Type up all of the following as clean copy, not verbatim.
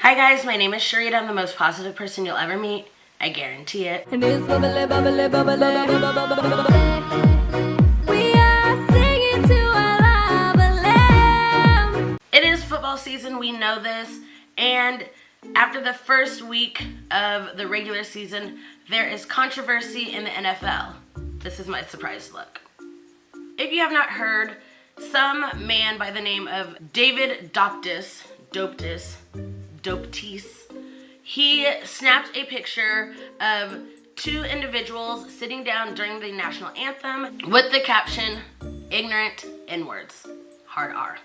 Hi guys, my name is Cheritaisrandom. I'm the most positive person you'll ever meet. I guarantee it. And it's bubbly, bubbly, bubbly, bubbly. We are singing to our love. It is football season, we know this, and after the first week of the regular season, there is controversy in the NFL. This is my surprise look. If you have not heard, some man by the name of David Doptis, he snapped a picture of two individuals sitting down during the national anthem with the caption, "Ignorant N-words, hard R."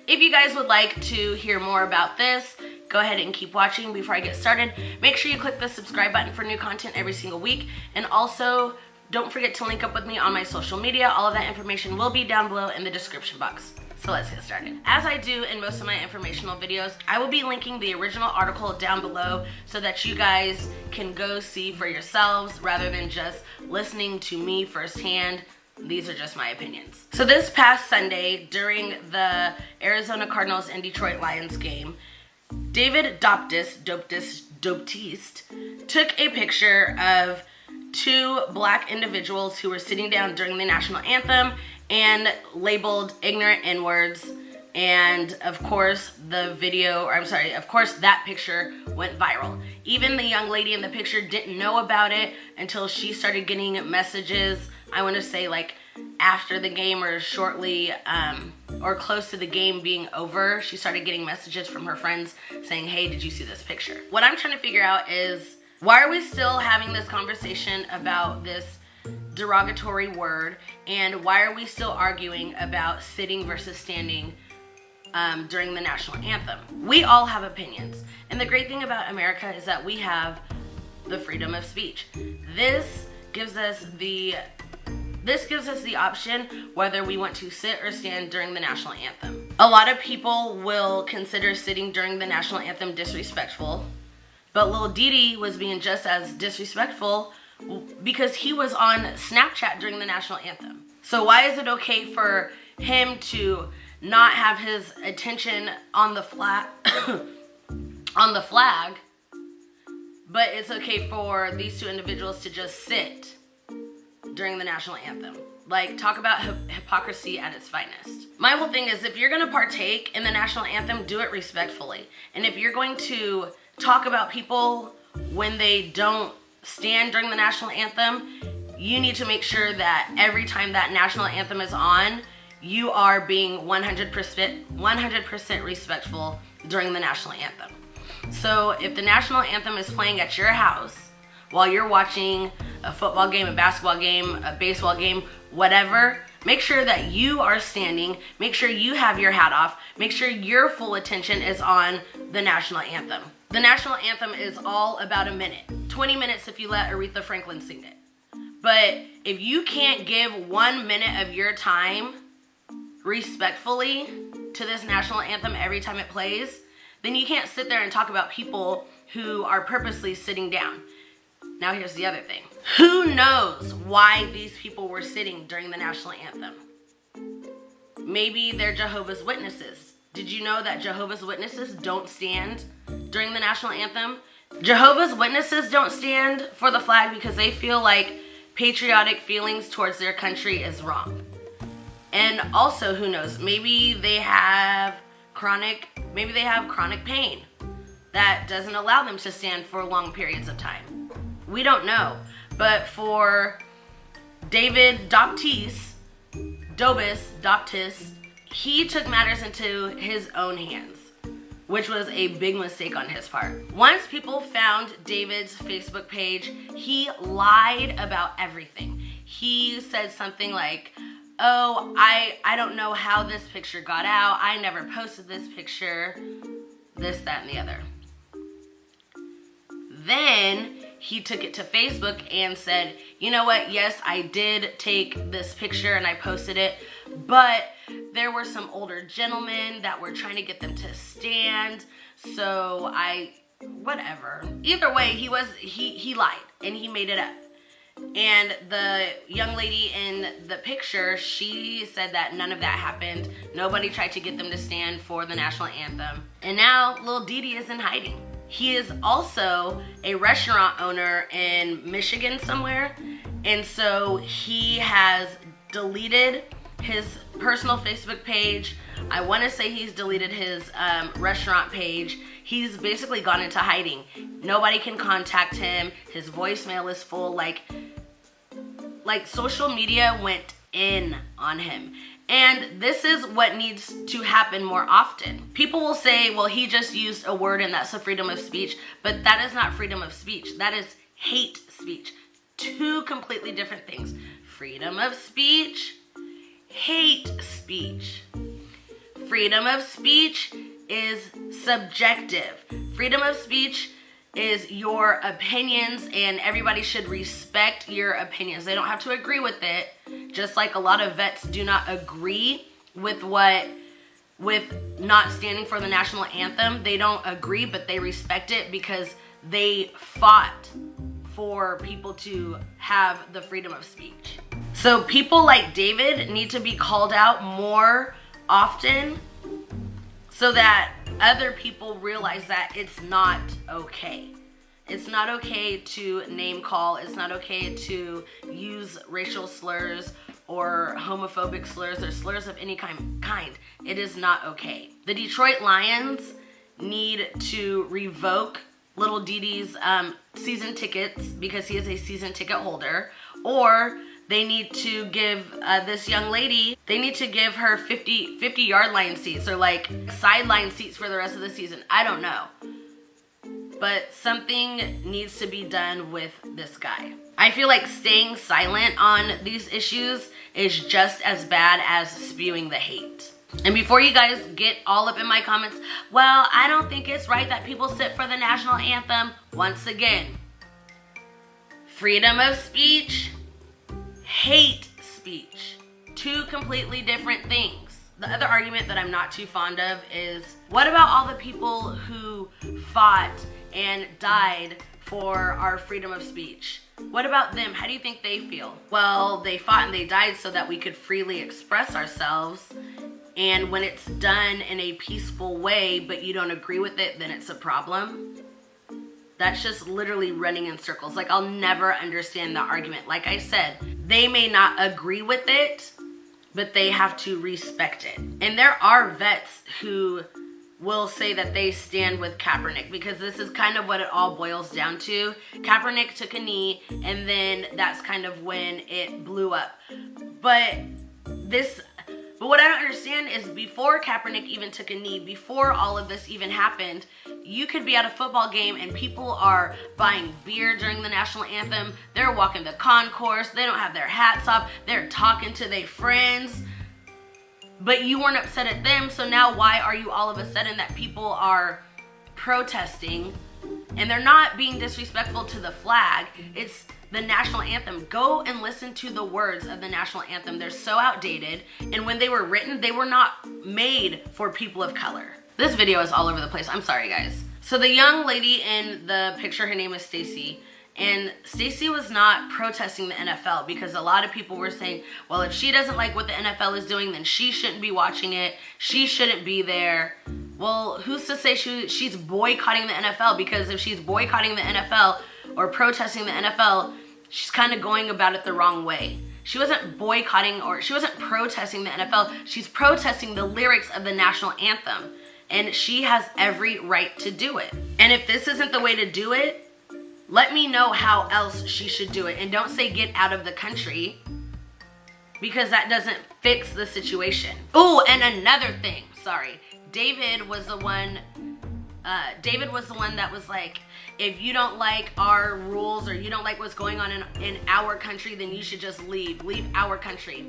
If you guys would like to hear more about this, go ahead and keep watching. Before I get started, make sure you click the subscribe button for new content every single week, and also don't forget to link up with me on my social media. All of that information will be down below in the description box. So let's get started. As I do in most of my informational videos, I will be linking the original article down below so that you guys can go see for yourselves rather than just listening to me firsthand. These are just my opinions. So this past Sunday, during the Arizona Cardinals and Detroit Lions game, David Doptis took a picture of two black individuals who were sitting down during the national anthem and labeled ignorant N-words, and of course that picture went viral. Even the young lady in the picture didn't know about it until she started getting messages, I want to say like after the game or shortly or close to the game being over. She started getting messages from her friends saying, "Hey, did you see this picture?" What I'm trying to figure out is, why are we still having this conversation about this derogatory word, and why are we still arguing about sitting versus standing during the national anthem? We all have opinions, and the great thing about America is that we have the freedom of speech. This gives us the option whether we want to sit or stand during the national anthem. A lot of people will consider sitting during the national anthem disrespectful, but Lil Didi was being just as disrespectful because he was on Snapchat during the national anthem. So why is it okay for him to not have his attention on the flag, but it's okay for these two individuals to just sit during the national anthem? Like, talk about hypocrisy at its finest. My whole thing is, if you're gonna partake in the national anthem, do it respectfully. And if you're going to talk about people when they don't stand during the national anthem, you need to make sure that every time that national anthem is on, you are being 100% respectful during the national anthem. So if the national anthem is playing at your house while you're watching a football game, a basketball game, a baseball game, whatever, make sure that you are standing, make sure you have your hat off, make sure your full attention is on the national anthem. The national anthem is all about a minute, 20 minutes if you let Aretha Franklin sing it. But if you can't give 1 minute of your time respectfully to this national anthem every time it plays, then you can't sit there and talk about people who are purposely sitting down. Now here's the other thing. Who knows why these people were sitting during the national anthem? Maybe they're Jehovah's Witnesses. Did you know that Jehovah's Witnesses don't stand during the national anthem? Jehovah's Witnesses don't stand for the flag because they feel like patriotic feelings towards their country is wrong. And also, who knows, maybe they have chronic pain that doesn't allow them to stand for long periods of time. We don't know. But for David Doptis, he took matters into his own hands, which was a big mistake on his part. Once people found David's Facebook page, he lied about everything. He said something like, "Oh, I don't know how this picture got out. I never posted this picture," this, that, and the other. Then he took it to Facebook and said, "You know what? Yes, I did take this picture and I posted it, but there were some older gentlemen that were trying to get them to stand, so whatever." Either way, he lied and he made it up. And the young lady in the picture, she said that none of that happened. Nobody tried to get them to stand for the national anthem. And now Lil Didi is in hiding. He is also a restaurant owner in Michigan somewhere. And so he has deleted his personal Facebook page. I want to say he's deleted his restaurant page. He's basically gone into hiding. Nobody can contact him. His voicemail is full. Like social media went in on him. And this is what needs to happen more often. People will say, well, he just used a word and that's a freedom of speech. But that is not freedom of speech. That is hate speech. Two completely different things. Freedom of speech, hate speech. Freedom of speech is subjective. Freedom of speech is your opinions, and everybody should respect your opinions. They don't have to agree with it, just like a lot of vets do not agree with not standing for the national anthem. They don't agree, but they respect it because they fought for people to have the freedom of speech. So people like David need to be called out more often so that other people realize that it's not okay. It's not okay to name call. It's not okay to use racial slurs or homophobic slurs or slurs of any kind. It is not okay. The Detroit Lions need to revoke Little Didi's season tickets because he is a season ticket holder, or they need to give this young lady, they need to give her 50-yard line seats or like sideline seats for the rest of the season. I don't know. But something needs to be done with this guy. I feel like staying silent on these issues is just as bad as spewing the hate. And before you guys get all up in my comments, well, I don't think it's right that people sit for the national anthem. Once again, freedom of speech, hate speech, two completely different things. The other argument that I'm not too fond of is, what about all the people who fought and died for our freedom of speech? What about them? How do you think they feel? Well, they fought and they died so that we could freely express ourselves. And when it's done in a peaceful way, but you don't agree with it, then it's a problem. That's just literally running in circles. Like, I'll never understand the argument. Like I said, they may not agree with it, but they have to respect it. And there are vets who will say that they stand with Kaepernick, because this is kind of what it all boils down to. Kaepernick took a knee, and then that's kind of when it blew up. But what I don't understand is, before Kaepernick even took a knee, before all of this even happened, you could be at a football game and people are buying beer during the national anthem. They're walking the concourse. They don't have their hats off. They're talking to their friends. But you weren't upset at them, so now why are you all of a sudden that people are protesting and they're not being disrespectful to the flag? It's the national anthem. Go and listen to the words of the national anthem. They're so outdated, and when they were written, they were not made for people of color. This video is all over the place. I'm sorry, guys. So the young lady in the picture, her name is Stacy. And Stacy was not protesting the NFL, because a lot of people were saying, well, if she doesn't like what the NFL is doing, then she shouldn't be watching it. She shouldn't be there. Well, who's to say she's boycotting the NFL? Because if she's boycotting the NFL or protesting the NFL, she's kind of going about it the wrong way. She wasn't boycotting, or she wasn't protesting the NFL. She's protesting the lyrics of the national anthem. And she has every right to do it. And if this isn't the way to do it, let me know how else she should do it. And don't say get out of the country, because that doesn't fix the situation. Oh, and another thing, sorry. David was the one that was like, if you don't like our rules or you don't like what's going on in our country, then you should just leave our country.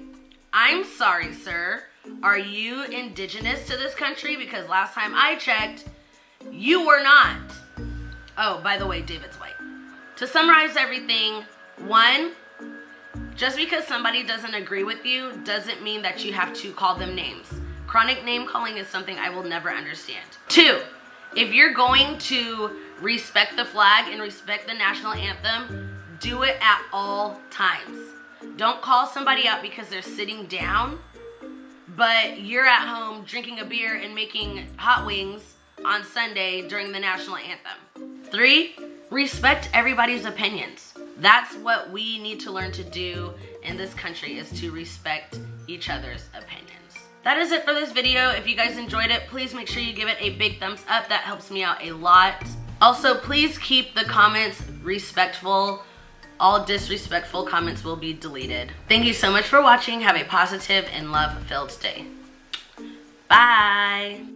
I'm sorry, sir. Are you indigenous to this country? Because last time I checked, you were not. Oh, by the way, David's white. To summarize everything, 1, just because somebody doesn't agree with you doesn't mean that you have to call them names. Chronic name calling is something I will never understand. 2, if you're going to respect the flag and respect the national anthem, Do it at all times. Don't call somebody out because they're sitting down, but you're at home drinking a beer and making hot wings on Sunday during the national anthem. 3, respect everybody's opinions. That's what we need to learn to do in this country, is to respect each other's opinions. That is it for this video. If you guys enjoyed it, please make sure you give it a big thumbs up. That helps me out a lot. Also, please keep the comments respectful. All disrespectful comments will be deleted. Thank you so much for watching. Have a positive and love-filled day. Bye.